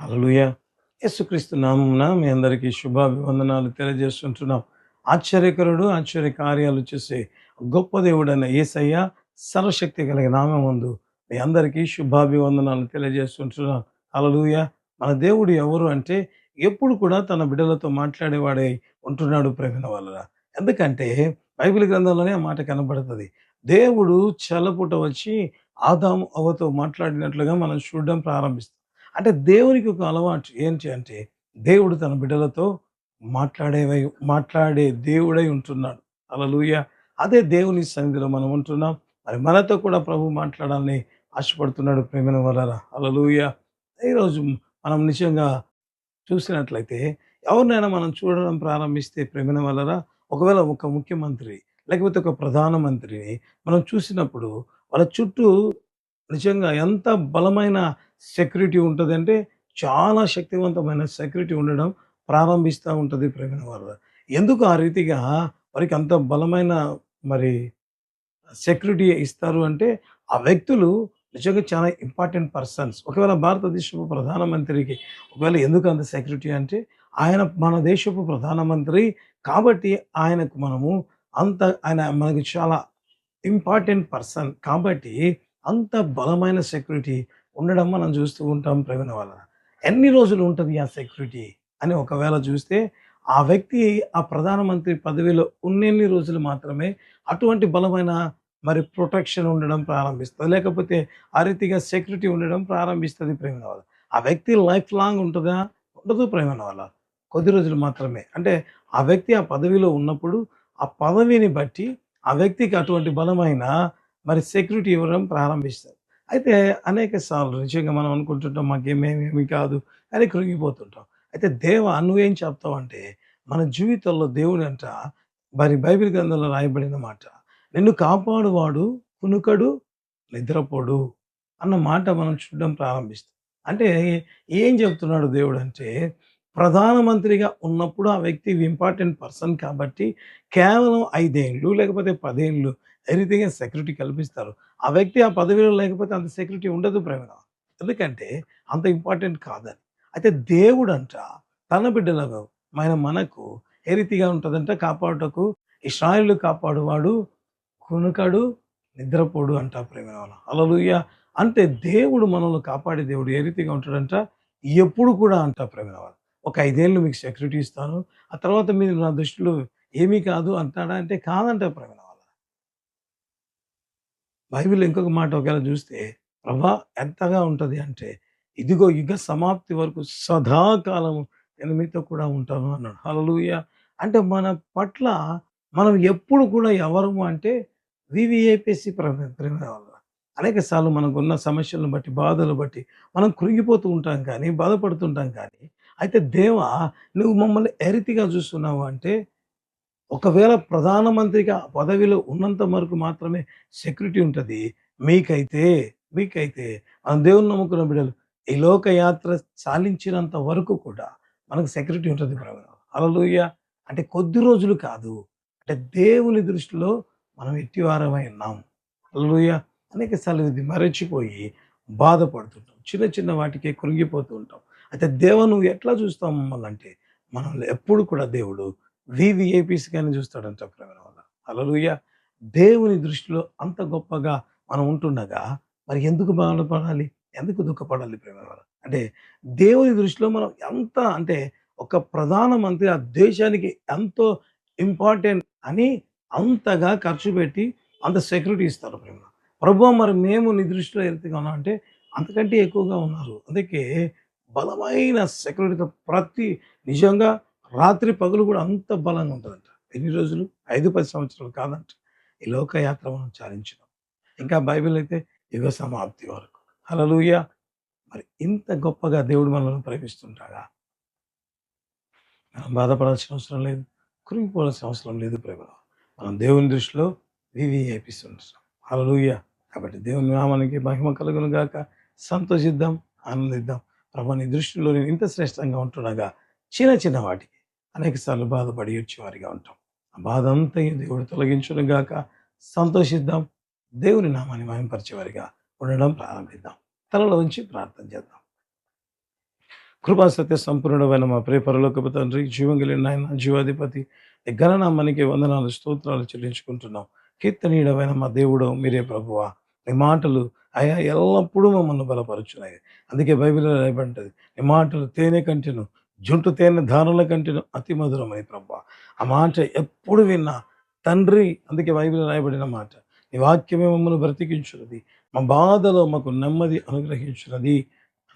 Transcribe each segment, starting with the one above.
హల్లెలూయా! యేసుక్రీస్తు నామమున మీ అందరికీ శుభాభివందనాలు తెలియజేస్తుంటున్నాం. ఆశ్చర్యకరుడు, ఆశ్చర్య కార్యాలు చేసే గొప్ప దేవుడైన యేసయ్య సర్వశక్తి కలిగిన నామమందు మీ అందరికీ శుభాభివందనాలు తెలియజేస్తుంటున్నాం. హల్లెలూయా! మన దేవుడు ఎవరు అంటే ఎప్పుడు కూడా తన బిడ్డలతో మాట్లాడేవాడై ఉంటున్నాడు ప్రేమైన వాళ్ళరా. ఎందుకంటే బైబిల్ గ్రంథంలోనే ఆ మాట కనబడుతది. దేవుడు చల్లపూట వచ్చి ఆదాము, అవ్వతో మాట్లాడినట్లుగా మనం చూడడం ప్రారంభిస్తాం. అంటే దేవునికి ఒక అలవాటు ఏంటి అంటే, దేవుడు తన బిడ్డలతో మాట్లాడేవై మాట్లాడే దేవుడై ఉంటున్నాడు. హల్లెలూయా! అదే దేవుని సన్నిధిలో మనం ఉంటున్నాం. మరి మనతో కూడా ప్రభు మాట్లాడాలని ఆశపడుతున్నాడు ప్రేమైన వరారా. హల్లెలూయా! ఈరోజు మనం నిజంగా చూసినట్లయితే ఎవరినైనా మనం చూడడం ప్రారంభిస్తే ప్రేమైన వలన ఒకవేళ ఒక ముఖ్యమంత్రి లేకపోతే ఒక ప్రధానమంత్రిని మనం చూసినప్పుడు వాళ్ళ చుట్టూ నిజంగా ఎంత బలమైన సెక్యూరిటీ ఉంటదంటే, చాలా శక్తివంతమైన సెక్యూరిటీ ఉండడం ప్రారంభిస్తా ఉంటది ప్రేమైన వాళ్ళ. ఎందుకు ఆ రీతిగా వారికి అంత బలమైన మరి సెక్యూరిటీ ఇస్తారు అంటే, ఆ వ్యక్తులు నిజంగా చాలా ఇంపార్టెంట్ పర్సన్స్. ఒకవేళ భారతదేశపు ప్రధానమంత్రికి ఒకవేళ ఎందుకు అంత సెక్యూరిటీ అంటే, ఆయన మన దేశపు ప్రధానమంత్రి కాబట్టి ఆయనకు మనము ఆయన మనకి చాలా ఇంపార్టెంట్ పర్సన్ కాబట్టి అంత బలమైన సెక్యూరిటీ ఉండడం మనం చూస్తూ ఉంటాం ప్రేమైన వాళ్ళ. ఎన్ని రోజులు ఉంటది ఆ సెక్యూరిటీ అని ఒకవేళ చూస్తే, ఆ వ్యక్తి ఆ ప్రధానమంత్రి పదవిలో ఉన్నన్ని రోజులు మాత్రమే అటువంటి బలమైన మరి ప్రొటెక్షన్ ఉండడం ప్రారంభిస్తది. లేకపోతే ఆ రీతిగా సెక్యూరిటీ ఉండడం ప్రారంభిస్తది ప్రేమైన వాళ్ళ. ఆ వ్యక్తి లైఫ్ లాంగ్ ఉంటదా? ఉండదు ప్రేమైన వాళ్ళ. కొద్ది రోజులు మాత్రమే. అంటే ఆ వ్యక్తి ఆ పదవిలో ఉన్నప్పుడు ఆ పదవిని బట్టి ఆ వ్యక్తికి అటువంటి బలమైన మరి సెక్యూరిటీ ఇవ్వడం ప్రారంభిస్తారు. అయితే అనేక సార్లు నిజంగా మనం అనుకుంటుంటాం మాకేమేమి కాదు అని కృంగిపోతుంటాం. అయితే దేవా నువ్వేం చెప్తావంటే మన జీవితంలో దేవుడంట మరి బైబిల్ గ్రంథంలో రాయబడిన మాట. నిన్ను కాపాడువాడు కునుకడు, నిద్రపోడు అన్న మాట మనం చూడడం ప్రారంభిస్తాం. అంటే ఏం చెప్తున్నాడు దేవుడంటే ప్రధానమంత్రిగా ఉన్నప్పుడు ఆ వ్యక్తి ఇంపార్టెంట్ పర్సన్ కాబట్టి కేవలం 5 ఏండ్లు లేకపోతే 10 ఏండ్లు రీతిగా సెక్యూరిటీ కల్పిస్తారు. ఆ వ్యక్తి ఆ పదవిలో లేకపోతే అంత సెక్యూరిటీ ఉండదు ప్రేమన. ఎందుకంటే అంత ఇంపార్టెంట్ కాదని. అయితే దేవుడంట తన బిడ్డలకు మనకు ఏ రీతిగా ఉంటదంటే కాపాడుటకు ఇశ్రాయేలును కాపాడువాడు కునుకడు, నిద్రపోడు అంట ప్రేమన. హల్లెలూయా! అంటే దేవుడు మనల్ని కాపాడే దేవుడు ఏ రీతిగా ఉంటాడంట ఎప్పుడు కూడా అంట ప్రేమన. ఒక 5 ఏళ్ళు మీకు సెక్యూరిటీ ఇస్తాను. ఆ తర్వాత మీరు నా దృష్టిలో ఏమీ కాదు అంటాడా అంటే కాదంట ప్రేమన. బైబిల్‌లో ఇంకొక మాట ఒకవేళ చూస్తే, ప్రభా ఎంతగా ఉంటది అంటే, ఇదిగో యుగ సమాప్తి వరకు సదాకాలము నేను మీతో కూడా ఉంటాను అన్నాడు. హల్లెలూయా! అంటే మన పట్ల మనం ఎప్పుడు కూడా ఎవరము అంటే వీవీఐపీసీ ప్రేమ వల్ల. అనేక సార్లు మనకున్న సమస్యలను బట్టి, బాధలు బట్టి మనం కృంగిపోతూ ఉంటాం కానీ, బాధపడుతుంటాం కానీ, అయితే దేవా నువ్వు మమ్మల్ని ఏ రీతిగా చూస్తున్నావు అంటే ఒకవేళ ప్రధానమంత్రిగా పదవిలో ఉన్నంత వరకు మాత్రమే సెక్యూరిటీ ఉంటది. మీకైతే, మీకైతే మనం దేవుని నమ్ముకున్న బిడ్డలు ఈ లోక యాత్ర సాలించినంత వరకు కూడా మనకు సెక్యూరిటీ ఉంటది బ్రదర్. హల్లెలూయా! అంటే కొద్ది రోజులు కాదు. అంటే దేవుని దృష్టిలో మనం ఎట్టివారమై ఉన్నాం. హల్లెలూయా! అనేక సార్లు ఇది మరచిపోయి బాధపడుతుంటాం. చిన్న చిన్న వాటికే కృంగిపోతూ ఉంటాం. అయితే దేవా నువ్వు ఎట్లా చూస్తావు మమ్మల్నంటే, మనల్ని ఎప్పుడు కూడా దేవుడు వీవీఐపీస్‌గానే చూస్తాడంట ప్రేమైన వాళ్ళ. హల్లెలూయా! దేవుని దృష్టిలో అంత గొప్పగా మనం ఉంటుండగా మరి ఎందుకు బాధపడాలి? ఎందుకు దుఃఖపడాలి ప్రేమైన వాళ్ళ? అంటే దేవుని దృష్టిలో మనం ఎంత అంటే ఒక ప్రధానమంత్రి ఆ దేశానికి ఎంతో ఇంపార్టెంట్ అని అంతగా ఖర్చు పెట్టి అంత సెక్యూరిటీ ఇస్తారు ప్రేమ. ప్రభువా మరి మేము నీ దృష్టిలో ఏ రీతిగా ఉన్నాం అంటే అంతకంటే ఎక్కువగా ఉన్నారు. అందుకే బలమైన సెక్యూరిటీతో నిజంగా రాత్రి పగలు కూడా అంత బలంగా ఉంటదంట. ఎన్ని రోజులు? 5, 10 సంవత్సరాలు కాదంట. ఈ లోకయాత్ర మనం చాలించినాం. ఇంకా బైబిల్ అయితే యుగ సమాప్తి వరకు. హల్లెలూయా! మరి ఇంత గొప్పగా దేవుడు మనల్ని ప్రేమిస్తుంటాడా? మనం బాధపడాల్సిన అవసరం లేదు. కృంగిపోవాల్సిన అవసరం లేదు ప్రేమలో. మనం దేవుని దృష్టిలో వీవీఐపీస్ ఉంటున్నాం. హల్లెలూయా! కాబట్టి దేవుని నామానికి మహిమ కలుగును గాక. సంతోషిద్దాం, ఆనందిద్దాం. ప్రభు నీ దృష్టిలో నేను ఇంత శ్రేష్టంగా ఉంటుండగా చిన్న చిన్న వాటికి అనేక సార్లు బాధపడి ఏడ్చేవారిగా ఉంటాం. ఆ బాధ అంతయు దేవుడు తొలగించును గాక. సంతోషిద్దాం. దేవుని నామాన్ని మహిమపరిచేవారిగా ఉండడం ప్రారంభిద్దాం. తలలో ఉంచి ప్రార్థన చేద్దాం. కృపా సత్య సంపూర్ణమైన మా ప్రియ పరలోకపు తండ్రి, జీవం కలిగిన నాయన, జీవాధిపతి, నీ ఘననామానికి వందనాలు, స్తోత్రాలు చెల్లించుకుంటున్నాం. కీర్తనీయుడవైన మా దేవుడు మీరే ప్రభువా. నీ మాటలు అయా ఎల్లప్పుడూ మమ్మల్ని బలపరుచున్నాయి. అందుకే బైబిల్లో రాయబడింటది, నీ మాటలు తేనె కంటెను, జుంటు తేనె ధారల కంటెను అతి మధురమై ప్రభువా. ఆ మాట ఎప్పుడు విన్నా తండ్రి, అందుకే బైబిల్లో రాయబడిన మాట, నీ వాక్యమే మమ్మల్ని బ్రతికించున్నది, మా బాధలో మాకు నెమ్మది అనుగ్రహించున్నది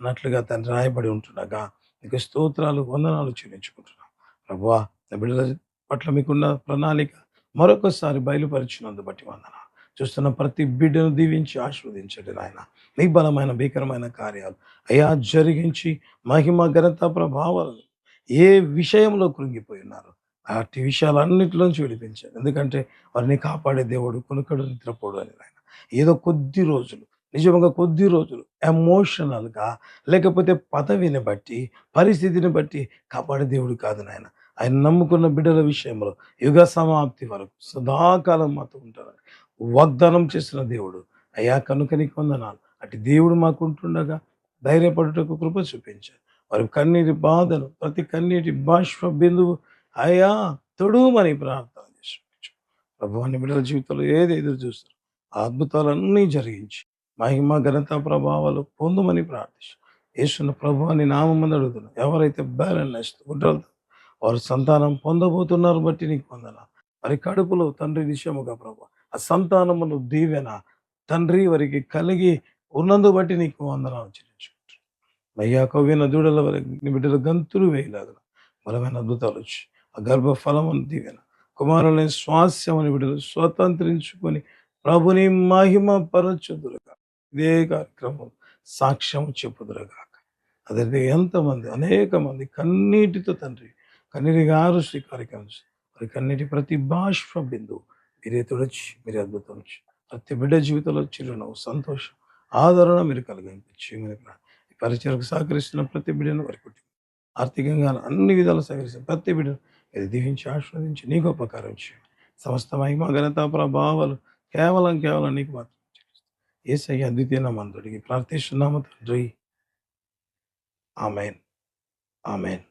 అన్నట్లుగా తండ్రి రాయబడి ఉంటుండగా నీకు స్తోత్రాలు, వందనాలు చెల్లించుకుంటున్నాం. ప్రభువా, నా బిడ్డల పట్ల మీకున్న ప్రణాళిక మరొకసారి బయలుపరిచినందు బట్టి వందనాలు. చూస్తున్న ప్రతి బిడ్డను దీవించి ఆశీర్వదించండి నాయన. మీ బలమైన భీకరమైన కార్యాలు అయా జరిగించి మహిమ ఘనత ప్రభావాలు ఏ విషయంలో కృంగిపోయి ఉన్నారు అట్టి విషయాలన్నిటిలోంచి విడిపించారు. ఎందుకంటే వారిని కాపాడే దేవుడు కొనుకడు నిద్రపోడు అని నాయన. ఏదో కొద్ది రోజులు, నిజంగా కొద్ది రోజులు ఎమోషనల్‌గా, లేకపోతే పదవిని బట్టి, పరిస్థితిని బట్టి కాపాడే దేవుడు కాదు నాయన. ఆయన నమ్ముకున్న బిడ్డల విషయంలో యుగ సమాప్తి వరకు సదాకాలం మాతో ఉంటారని వాగ్దానం చేసిన దేవుడు. అయ్యా కనుక నీకు వందనాలు. అటు దేవుడు మాకుంటుండగా ధైర్యపడుటకు కృప చూపించారు. వారి కన్నీటి బాధను, ప్రతి కన్నీటి బాష్ప బిందువు అయ్యా తొడుమని ప్రార్థన చేసు. ప్రభువా, నీ బిడ్డల జీవితంలో ఏది ఎదురు చూస్తారో ఆ అద్భుతాలన్నీ జరిగించి మహిమ ఘనత ప్రభావాలు పొందుమని ప్రార్థిస్తాం. యేసును ప్రభు అని నామమందు అడుగుతున్నాం. ఎవరైతే బ్యాలెన్స్ గుడ్రలతో వారు సంతానం పొందబోతున్నారు బట్టి నీకు వందనాలు. వారి కడుపులో తండ్రి విషయముగా ప్రభు ఆ సంతానమును దీవెన తండ్రి వారికి కలిగి ఉన్నందు బట్టి నీకు వందనాలు చెల్లించుకుంటారు. మయ్యా కవ్విన దూడల వరకు నీ బిడ్డలు గంతులు వేయలాగా బలమైన అద్భుతాలు వచ్చి ఆ గర్భ ఫలమును దీవెన కుమారులని స్వాస్యమని బిడ్డలు స్వతంత్రించుకొని ప్రభుని మహిమ పరచుదురుగా ఇదే కార్యక్రమం సాక్ష్యం చెప్పుదురుగాక. అదే ఎంతమంది అనేక మంది కన్నీటితో తండ్రి కన్నీటి గారు కార్యక్రమం వారి కన్నీటి ప్రతి బాష్ప బిందువు మీరే తుడచి, మీరే అద్భుతం వచ్చి ప్రతి బిడ్డ జీవితంలో చిరునవ్వు, సంతోషం, ఆదరణ మీరు కలిగించమని ఈ పరిచయకు సహకరిస్తున్న ప్రతి బిడ్డను వారి కుటుంబం ఆర్థికంగా అన్ని విధాలు సహకరిస్తున్న ప్రతి బిడ్డను మీరు దీవించి ఆస్వాదించి నీ గొప్ప కార్యం చేయండి. సమస్త మహిమ ఘనత ప్రభావాలు కేవలం కేవలం నీకు మాత్రం యేసయ్య అద్వితీయ నామమున అడిగి ప్రార్థిస్తున్నాము తండ్రి. ఆమేన్. ఆమేన్.